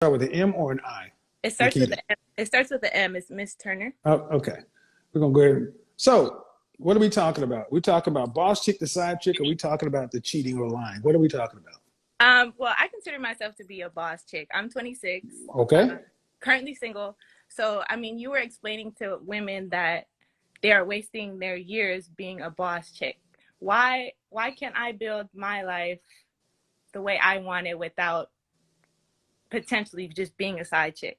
start with an M or an I? It starts with Nikita. the M. It starts with the M. It's Miss Turner. Oh, okay. We're gonna go ahead. So, what are we talking about? We talking about boss chick, the side chick, or we talking about the cheating or lying? What are we talking about? Well, I consider myself to be a boss chick. I'm 26, Okay. currently single. So, I mean, you were explaining to women that they are wasting their years being a boss chick. Why can't I build my life the way I want it without potentially just being a side chick?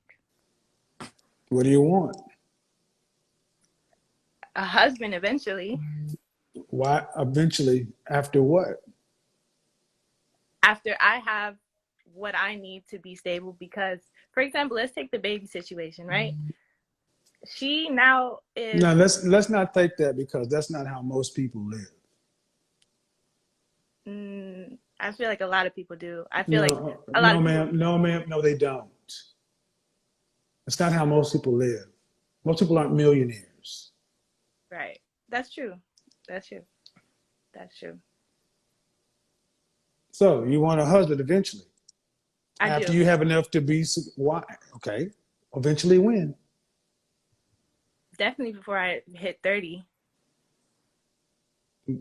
What do you want? A husband eventually, Why eventually after what? after I have what I need to be stable. Because, for example, let's take the baby situation, right? She now is. No, let's not take that because that's not how most people live. I feel like a lot of people do. I feel like No, a lot no, of people. ma'am, no, ma'am, no, they don't. It's not how most people live. Most people aren't millionaires. Right. That's true. That's true. That's true. So you want a husband eventually. I After do. you have enough to be, why? Okay. Eventually when? Definitely before I hit 30.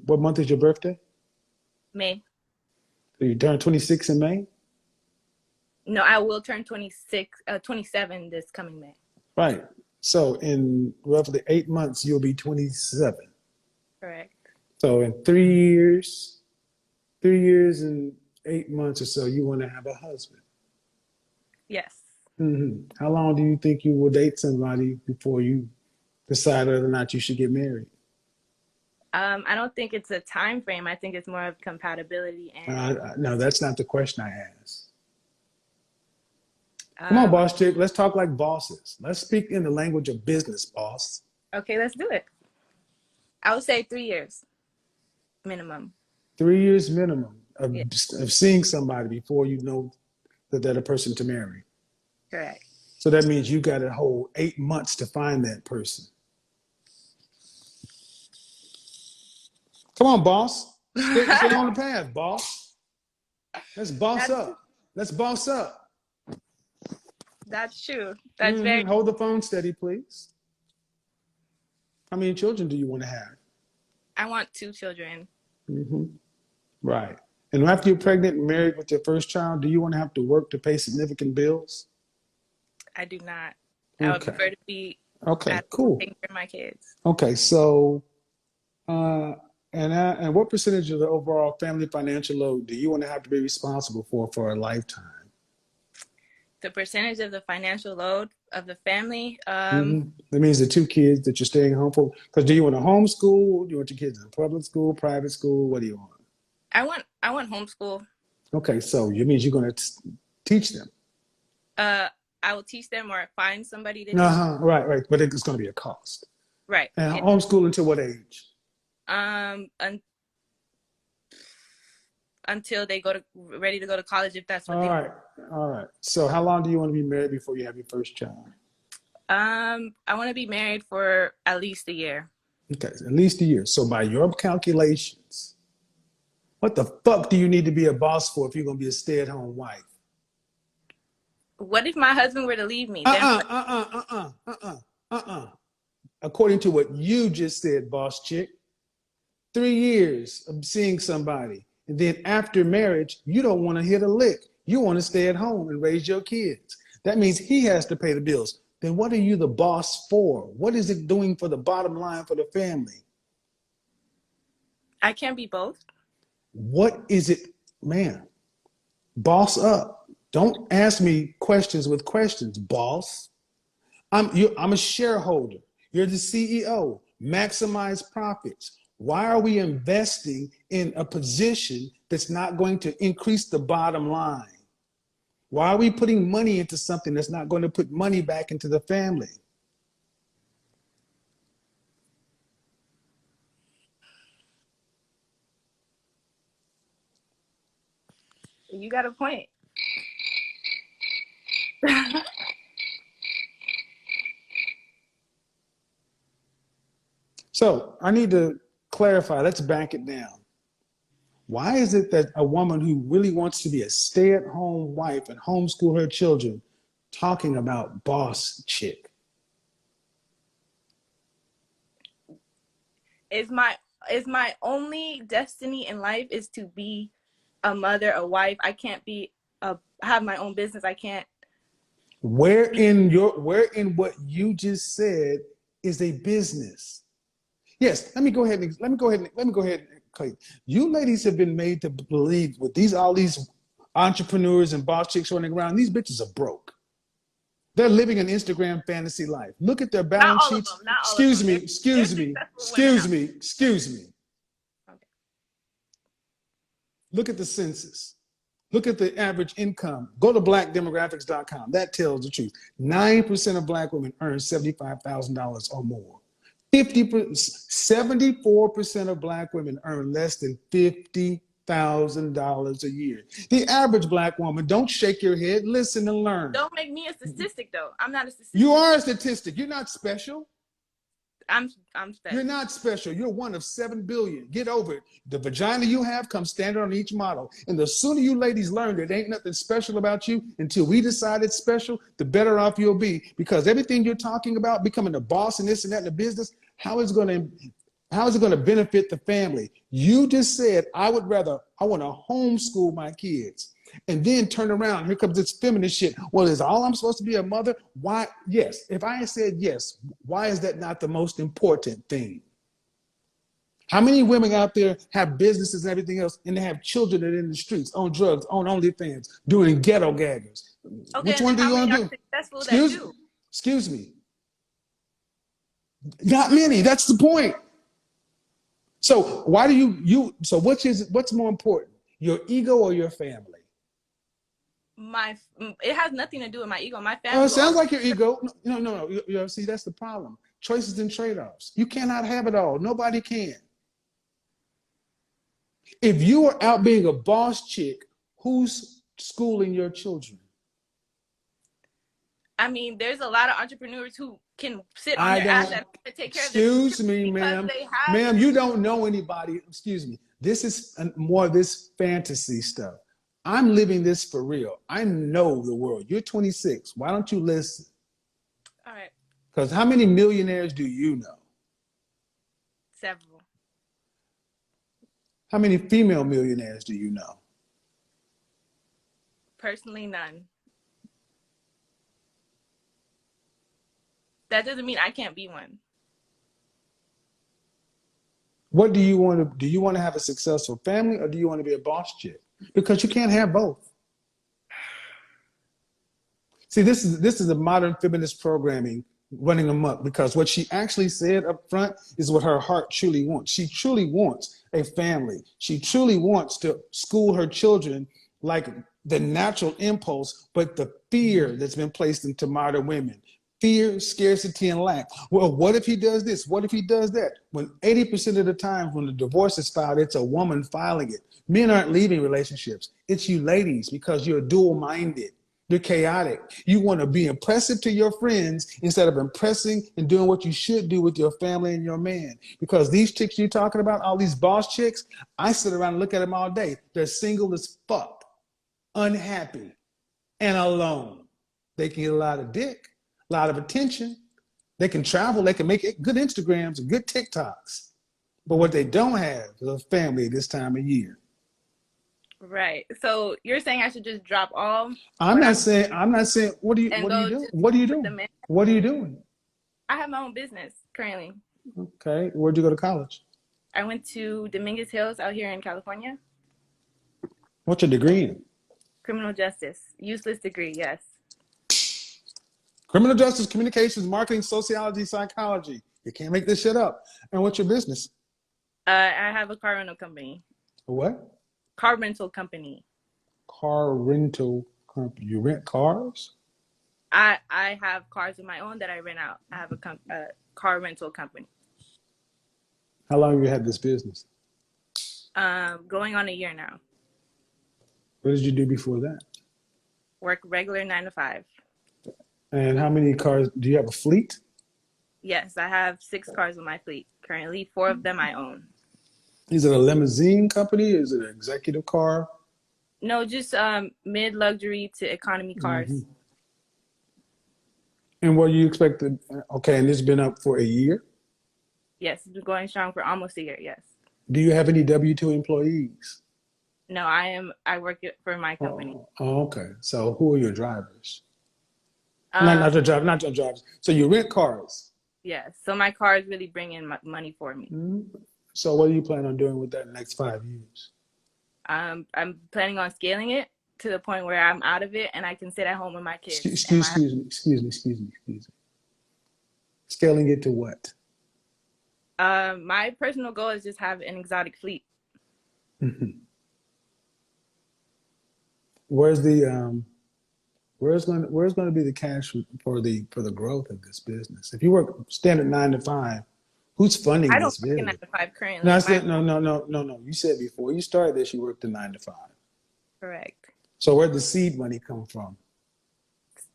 What month is your birthday? May. So you turn 26 in May? No, I will turn 27 this coming May. Right. So in roughly 8 months, you'll be 27. Correct. So in 3 years and 8 months or so, you want to have a husband. Yes. How long do you think you will date somebody before you decide whether or not you should get married? I don't think it's a time frame. I think it's more of compatibility and No, that's not the question I asked. Come on, um, boss chick. Let's talk like bosses. Let's speak in the language of business, boss. okay, let's do it. I would say 3 years minimum. 3 years minimum Yeah, of seeing somebody before you know that they're the person to marry. correct. So that means you got a whole 8 months to find that person. Come on, boss. Stay on the path, boss. Let's boss That's up. Let's boss up. that's true. That's very. Hold the phone steady, please. How many children do you want to have? I want 2 children. Right. And after you're pregnant and married with your first child, do you want to have to work to pay significant bills? I do not. I would Okay. prefer to be Okay, at home cool. taking care of my kids. Okay, so and what percentage of the overall family financial load do you want to have to be responsible for a lifetime? The percentage of the financial load of the family. That means the 2 kids that you're staying home for. Because do you want to homeschool? Do you want your kids in public school, private school? What do you want? I want homeschool. Okay, so it means you're going to teach them. I will teach them or find somebody to teach. Right, right. But it's going to be a cost. Right. And homeschool until what age? Um, un- until they ready to go to college, if that's what All they. right, all right. So how long do you want to be married before you have your first child? I want to be married for at least a year. Okay, at least a year. So by your calculations, what the fuck do you need to be a boss for if you're going to be a stay-at-home wife? What if my husband were to leave me? Then According to what you just said, boss chick, 3 years of seeing somebody. And then after marriage, you don't want to hit a lick. You want to stay at home and raise your kids. That means he has to pay the bills. Then what are you the boss for? What is it doing for the bottom line for the family? I can't be both. What is it, man? Boss up. Don't ask me questions with questions, boss. I'm a shareholder. You're the CEO. Maximize profits. Why are we investing in a position that's not going to increase the bottom line? Why are we putting money into something that's not going to put money back into the family? You got a point. So I need to clarify. Let's back it down. Why is it that a woman who really wants to be a stay-at-home wife and homeschool her children talking about boss chick? Is my only destiny in life is to be a mother, a wife. I can't be have my own business. I can't. Where in what you just said is a business? Yes, let me go ahead and Clay. You ladies have been made to believe with all these entrepreneurs and boss chicks running around, these bitches are broke. They're living an Instagram fantasy life. Look at their Not balance all of sheets. them. Not all of Excuse them. me, They're excuse me, successful women excuse out me, excuse me. there. Okay. Look at the census. Look at the average income. Go to blackdemographics.com. That tells the truth. 9% of black women earn $75,000 or more. 74% of black women earn less than $50,000 a year. The average black woman, don't shake your head, listen and learn. Don't make me a statistic though. I'm not a statistic. You are a statistic. You're not special. I'm special. You're not special. You're one of 7 billion. Get over it. The vagina you have comes standard on each model. And the sooner you ladies learn that ain't nothing special about you until we decide it's special, the better off you'll be. Because everything you're talking about, becoming a boss and this and that in the business, how is it going to benefit the family? You just said, I want to homeschool my kids. And then turn around, here comes this feminist shit. Well, is all I'm supposed to be a mother? Why? Yes. If I had said yes, why is that not the most important thing? How many women out there have businesses and everything else, and they have children that are in the streets, on drugs, on OnlyFans, doing ghetto gaggers? Okay, Which one do you want to do? Excuse me. Not many. That's the point. So why do so what's more important? Your ego or your family? It has nothing to do with my ego. My family. Oh, it sounds like your ego. No. See, that's the problem. Choices and trade-offs. You cannot have it all. Nobody can. If you are out being a boss chick, who's schooling your children? I mean, there's a lot of entrepreneurs who can sit on their ass and take care of their children. Excuse me, ma'am. Ma'am, you don't know anybody. Excuse me. This is more of this fantasy stuff. I'm living this for real. I know the world. You're 26. Why don't you listen? All right. Because how many millionaires do you know? Several. How many female millionaires do you know? Personally, none. That doesn't mean I can't be one. What do you want to do? You want to have a successful family, or do you want to be a boss chick? Because you can't have both. See, this is a modern feminist programming running amok, because what she actually said up front is what her heart truly wants. She truly wants a family. She truly wants to school her children like the natural impulse, but the fear that's been placed into modern women. Fear, scarcity, and lack. Well, what if he does this? What if he does that? When 80% of the time when the divorce is filed, it's a woman filing it. Men aren't leaving relationships. It's you ladies, because you're dual-minded. You're chaotic. You want to be impressive to your friends instead of impressing and doing what you should do with your family and your man. Because these chicks you're talking about, all these boss chicks, I sit around and look at them all day. They're single as fuck, unhappy, and alone. They can get a lot of dick, a lot of attention. They can travel. They can make good Instagrams and good TikToks. But what they don't have is a family this time of year. Right. So you're saying I should just drop all? I'm not saying. What are you doing? What are you doing? What are you doing? I have my own business currently. Okay. Where'd you go to college? I went to Dominguez Hills out here in California. What's your degree in? Criminal justice. Useless degree, yes. Criminal justice, communications, marketing, sociology, psychology. You can't make this shit up. And what's your business? I have a car rental company. What? Car rental company. Car rental company. You rent cars? I have cars of my own that I rent out. I have a car rental company. How long have you had this business? Going on a year now. What did you do before that? Work regular 9 to 5. And how many cars? Do you have a fleet? Yes, I have 6 cars in my fleet. Currently, 4 of them I own. Is it a limousine company? Is it an executive car? No, just mid-luxury to economy cars. And what you expect to, okay, and it's been up for a year. Yes, it's been going strong for almost a year. Yes. Do you have any W-2 employees? No, I work for my company. Okay. So who are your drivers? Um, Not your drivers. So you rent cars. yes. So my cars really bring in money for me. Mhm. So what do you plan on doing with that in the next 5 years? I'm planning on scaling it to the point where I'm out of it and I can sit at home with my kids and my. Excuse me. Scaling it to what? My personal goal is just have an exotic fleet. Mhm. Where's the where's going to be the cash for the growth of this business? If you work standard 9 to 5, who's funding I don't this work in nine business? to five No, I currently. said no. You said before you started this, you worked the 9 to 5. Correct. So where'd the seed money come from?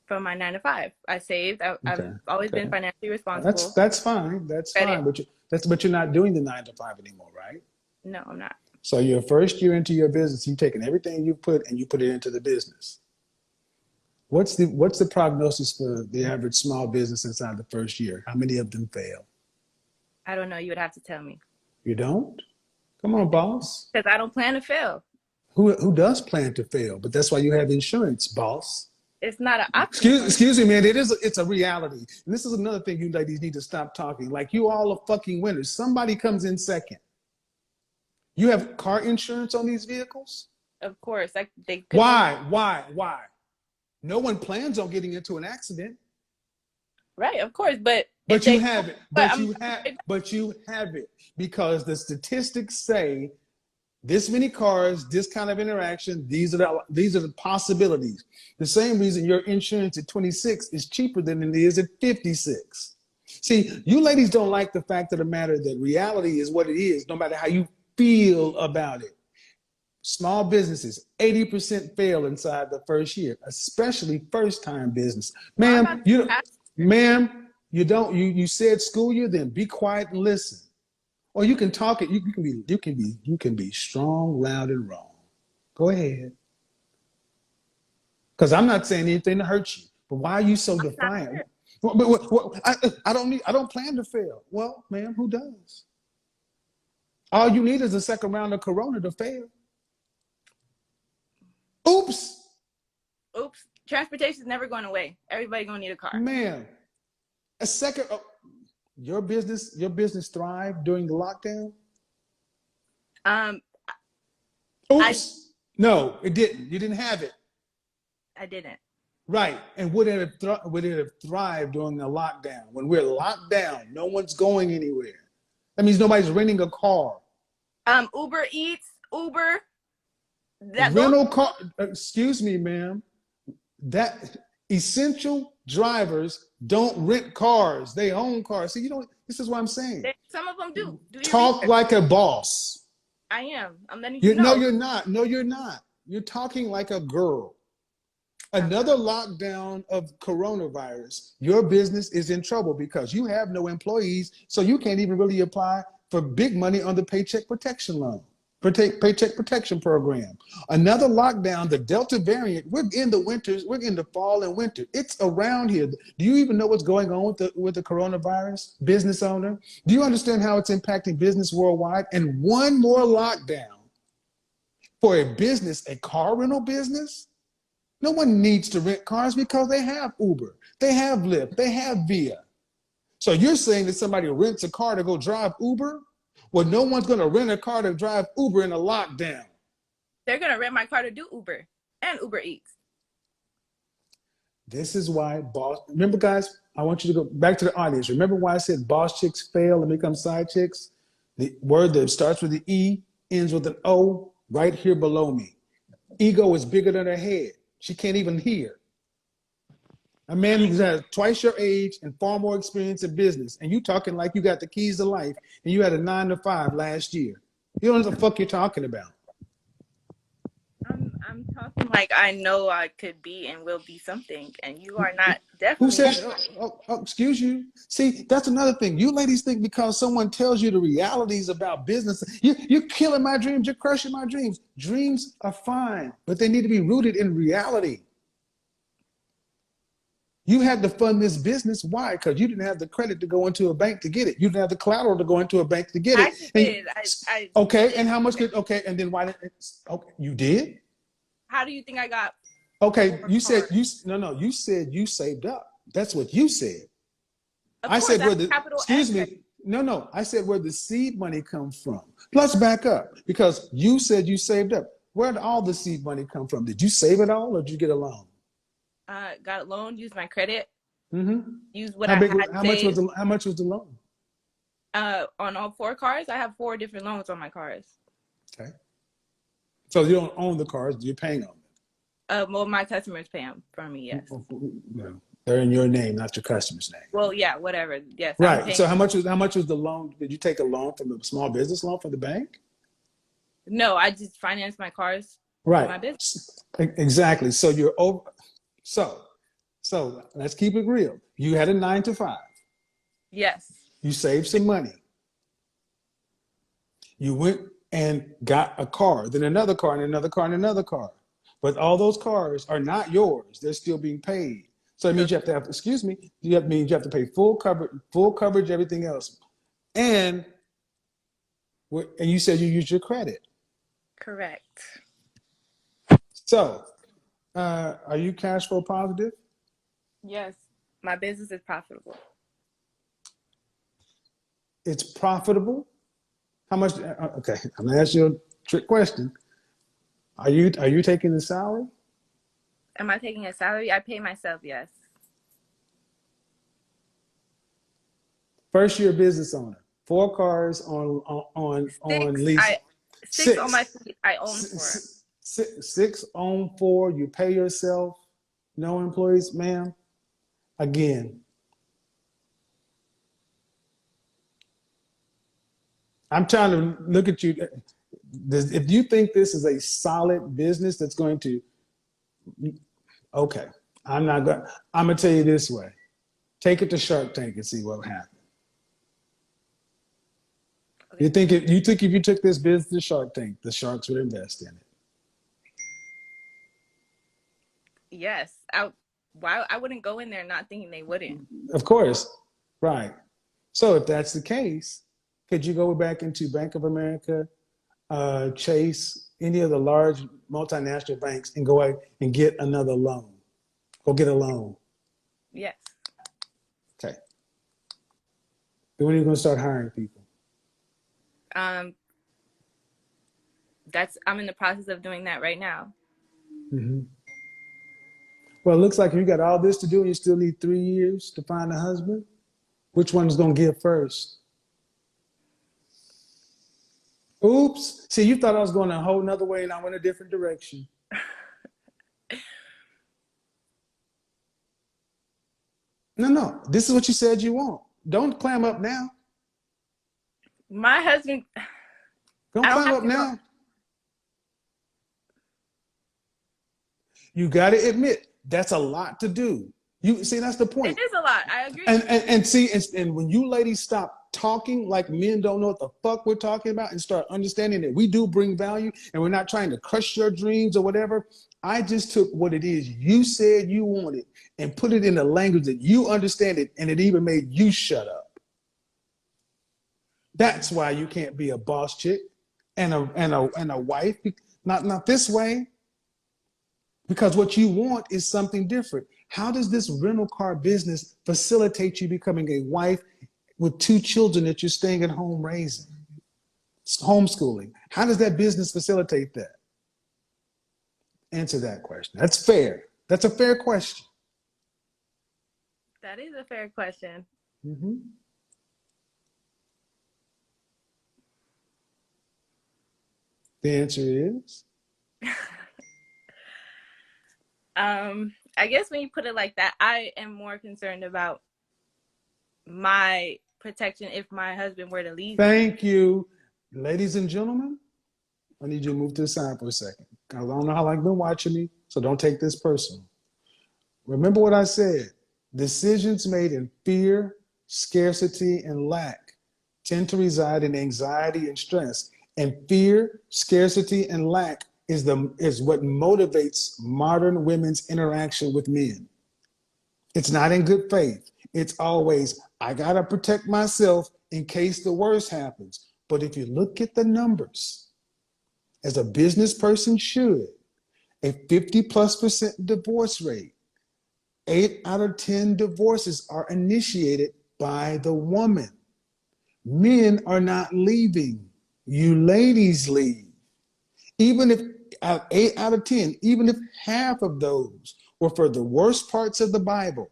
From my 9 to 5, I saved. I've Okay, always been okay. financially responsible. That's fine. That's Credit. fine. But you're not doing the 9 to 5 anymore, right? No, I'm not. So your first year into your business, you've taken everything you put and you put it into the business. What's the prognosis for the average small business inside the first year? How many of them fail? I don't know. You would have to tell me You don't? Come on, boss. because I don't plan to fail. Who does plan to fail? But that's why you have insurance, boss. It's not an option for me. Excuse me, man. It's a reality. And this is another thing you ladies need to stop talking. Like you all are fucking winners. Somebody comes in second. You have car insurance on these vehicles? Of course, they could. Why? No one plans on getting into an accident. Right, of course, but But you have it. But But you have it because the statistics say this many cars, this kind of interaction, these are the possibilities. The same reason your insurance at 26 is cheaper than it is at 56. See, you ladies don't like the fact of the matter that reality is what it is, no matter how you feel about it. Small businesses, 80% fail inside the first year, especially first-time business. I'm about Ma'am, you said school year, then be quiet and listen. Or you can talk it. You can be strong, loud, and wrong. Go ahead. Because I'm not saying anything to hurt you. But why are you so defiant? I don't plan to fail. Well, ma'am, who does? All you need is a second round of Corona to fail. Oops. Transportation is never going away. Everybody gonna need a car. Ma'am, a second. Your business thrived during the lockdown? Um, Oops. No, it didn't. You didn't have it. I didn't. Right. And would it have thrived during the lockdown? When we're locked down, no one's going anywhere. That means nobody's renting a car. Uber Eats, Uber. Rental car. Excuse me, ma'am. That essential drivers don't rent cars. They own cars. See, this is what I'm saying. Some of them do. Talk like a boss. I am. I'm letting you know. No, you're not. No, you're not. You're talking like a girl. Another lockdown of coronavirus, your business is in trouble because you have no employees, so you can't even really apply for big money on the Paycheck Protection Loan. Paycheck Protection Program. Another lockdown, the Delta variant. We're in the fall and winter. It's around here. Do you even know what's going on with the coronavirus, business owner? Do you understand how it's impacting business worldwide? And one more lockdown for a business, a car rental business? No one needs to rent cars because they have Uber, they have Lyft, they have Via. So you're saying that somebody rents a car to go drive Uber? Well, no one's going to rent a car to drive Uber in a lockdown. They're going to rent my car to do Uber and Uber Eats. This is why remember guys, I want you to go back to the audience. Remember why I said boss chicks fail and become side chicks? The word that starts with the E, ends with an O, right here below me. Ego is bigger than her head. She can't even hear. A man who has twice your age and far more experience in business, and you talking like you got the keys to life, and you had a 9 to 5 last year. You don't know what the fuck you're talking about. I'm talking like I know I could be and will be something, and you are not definitely. Who said? Excuse you. See, that's another thing. You ladies think because someone tells you the realities about business, you're killing my dreams. You're crushing my dreams. Dreams are fine, but they need to be rooted in reality. You had to fund this business. Why? Because you didn't have the credit to go into a bank to get it. You didn't have the collateral to go into a bank to get I it. actually And did. I okay, did. and how much could okay, and then why did okay, you did? How do you think I got Okay, 4 you said cars? you said you saved up. That's what you said. Of I course, said I where have the capital and excuse credit. me, no, I said where the seed money comes from. Let's back up because you said you saved up. Where did all the seed money come from? Did you save it all or did you get a loan? Got a loan, used my credit, Mm-hmm. used what I had saved. How much was the loan? On all 4 cars, I have 4 different loans on my cars. Okay. So you don't own the cars, you're paying on Well, my customers pay them for me, yes. them. No, they're in your name, not your customer's name. Well, yeah, whatever. Yes, I'm Right. paying. So how much was the loan? Did you take a loan from the small business loan from the bank? No, I just financed my cars for Right. my business. Exactly. So you're over. So let's keep it real. You had a 9 to 5. Yes. You saved some money. You went and got a car, then another car, and another car, and another car. But all those cars are not yours. They're still being paid. So it means you have to have, excuse me, means you have to pay full coverage, everything else. And you said you used your credit. Correct. So are you cash flow positive? Yes. My business is profitable. It's profitable. How much? Okay, I'm gonna ask you a trick question. Are you taking the salary? Am I taking a salary? I pay myself, yes. First year business owner. 4 cars on lease. 6 on my fleet. I own 4. Six own 4. You pay yourself. No employees, ma'am. Again, I'm trying to look at you. If you think this is a solid business that's going to, okay, I'm gonna tell you this way. Take it to Shark Tank and see what happens. Okay. You think if you took this business to Shark Tank, the sharks would invest in it? Yes. I wouldn't go in there not thinking they wouldn't. Of course, right. So if that's the case, could you go back into Bank of America, Chase, any of the large multinational banks and go out and get another loan? Go get a loan. Yes. Okay. Then when are you going to start hiring people? I'm in the process of doing that right now. Mm-hmm. Well, it looks like you got all this to do and you still need 3 years to find a husband. Which one's going to give first? Oops. See, you thought I was going a whole nother way and I went a different direction. No. This is what you said you want. Don't clam up now. My husband. Don't climb up now. You got to admit, that's a lot to do. You see, that's the point. It is a lot. I agree. And see, and when you ladies stop talking like men don't know what the fuck we're talking about and start understanding that we do bring value and we're not trying to crush your dreams or whatever. I just took what it is you said you wanted and put it in a language that you understand it, and it even made you shut up. That's why you can't be a boss chick and a wife. Not this way. Because what you want is something different. How does this rental car business facilitate you becoming a wife with 2 children that you're staying at home raising? It's homeschooling. How does that business facilitate that? Answer that question. That's fair. That's a fair question. That is a fair question. Mm-hmm. The answer is? I guess when you put it like that, I am more concerned about my protection if my husband were to leave. Thank you. Ladies and gentlemen, I need you to move to the side for a second. I don't know how long you've been watching me, so don't take this personal. Remember what I said. Decisions made in fear, scarcity, and lack tend to reside in anxiety and stress. And fear, scarcity, and lack is what motivates modern women's interaction with men. It's not in good faith. It's always, I got to protect myself in case the worst happens. But if you look at the numbers, as a business person should, a 50+% divorce rate, 8 out of 10 divorces are initiated by the woman. Men are not leaving. You ladies leave. Even if 8 out of 10, even if half of those were for the worst parts of the Bible,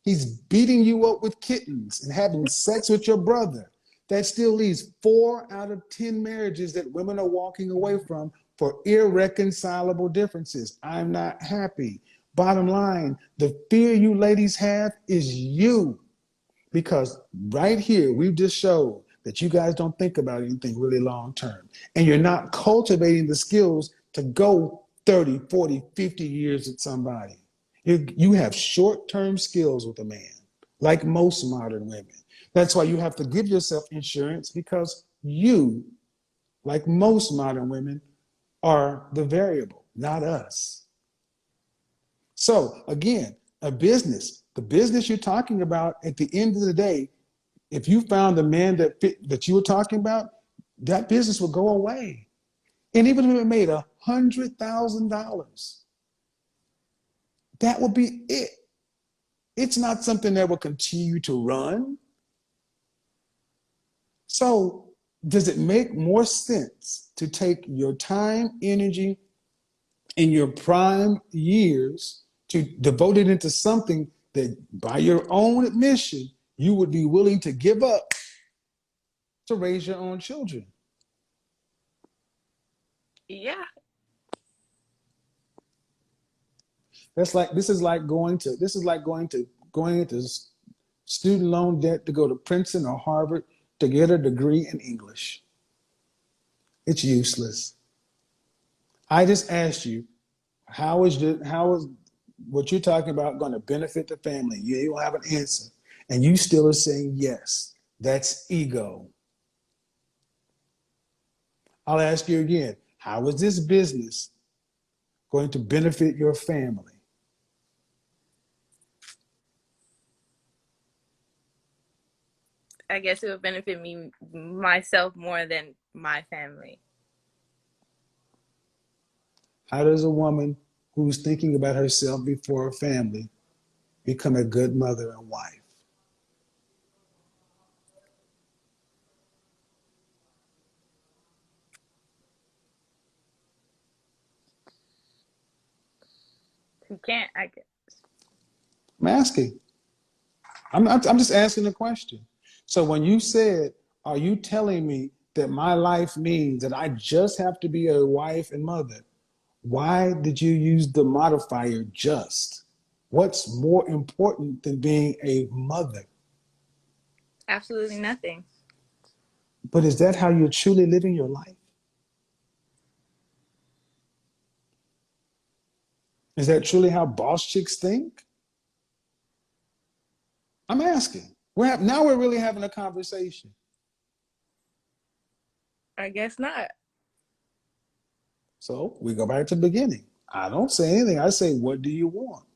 he's beating you up with kittens and having sex with your brother, that still leaves 4 out of 10 marriages that women are walking away from for irreconcilable differences. I'm not happy. Bottom line, the fear you ladies have is you. Because right here, we've just showed that you guys don't think about anything really long term. And you're not cultivating the skills to go 30, 40, 50 years with somebody. You have short-term skills with a man, like most modern women. That's why you have to give yourself insurance, because you, like most modern women, are the variable, not us. So again, the business you're talking about, at the end of the day, if you found the man that you were talking about, that business will go away. And even if it made $100,000, that would be it. It's not something that will continue to run. So does it make more sense to take your time, energy, in your prime years to devote it into something that, by your own admission, you would be willing to give up to raise your own children? Yeah. This is like going into student loan debt to go to Princeton or Harvard to get a degree in English. It's useless. I just asked you, how is what you're talking about going to benefit the family? You don't have an answer, and you still are saying yes. That's ego. I'll ask you again, how is this business going to benefit your family? I guess it would benefit myself more than my family. How does a woman who's thinking about herself before her family become a good mother and wife? You can't, I guess. I'm asking. I'm just asking a question. So when you said, are you telling me that my life means that I just have to be a wife and mother? Why did you use the modifier just? What's more important than being a mother? Absolutely nothing. But is that how you're truly living your life? Is that truly how boss chicks think? I'm asking. Now we're really having a conversation. I guess not. So we go back to the beginning. I don't say anything. I say, what do you want?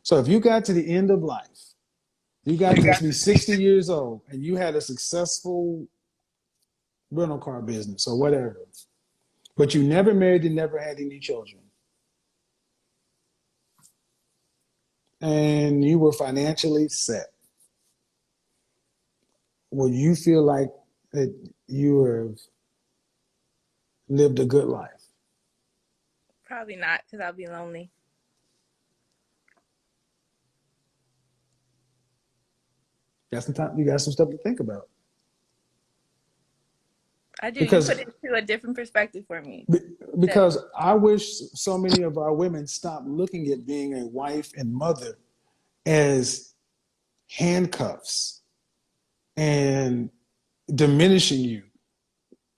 So if you got to the end of life, you got to be 60 years old, and you had a successful rental car business or whatever, but you never married and never had any children, and you were financially set, will you feel like that you have lived a good life? Probably not, because I'll be lonely. You got some stuff to think about. I do. Because, you put it into a different perspective for me. because I wish so many of our women stopped looking at being a wife and mother as handcuffs and diminishing you.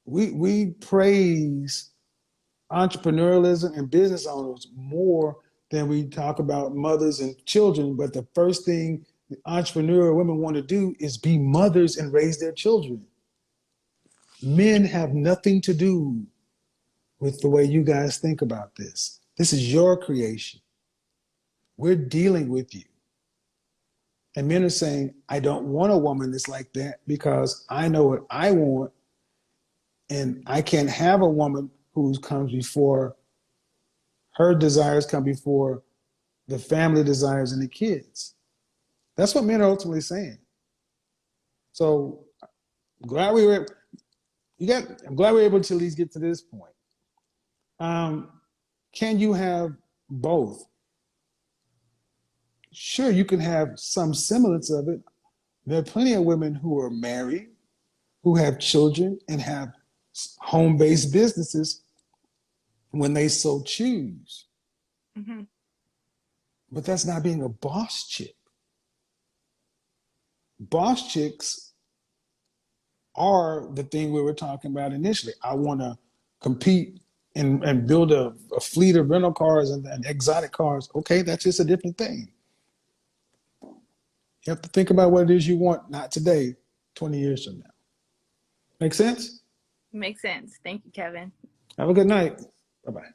We praise entrepreneurialism and business owners more than we talk about mothers and children. But the first thing the entrepreneurial women want to do is be mothers and raise their children. Men have nothing to do with the way you guys think about this. This is your creation. We're dealing with you. And men are saying, I don't want a woman that's like that because I know what I want. And I can't have a woman who comes before her desires come before the family desires and the kids. That's what men are ultimately saying. So glad we were I'm glad we were able to at least get to this point. Can you have both? Sure, you can have some semblance of it. There are plenty of women who are married, who have children, and have home-based businesses when they so choose. Mm-hmm. But that's not being a boss chick. Boss chicks are the thing we were talking about initially. I want to compete and build a fleet of rental cars and exotic cars. Okay, that's just a different thing. You have to think about what it is you want, not today, 20 years from now. Make sense? Makes sense. Thank you, Kevin. Have a good night. Bye-bye.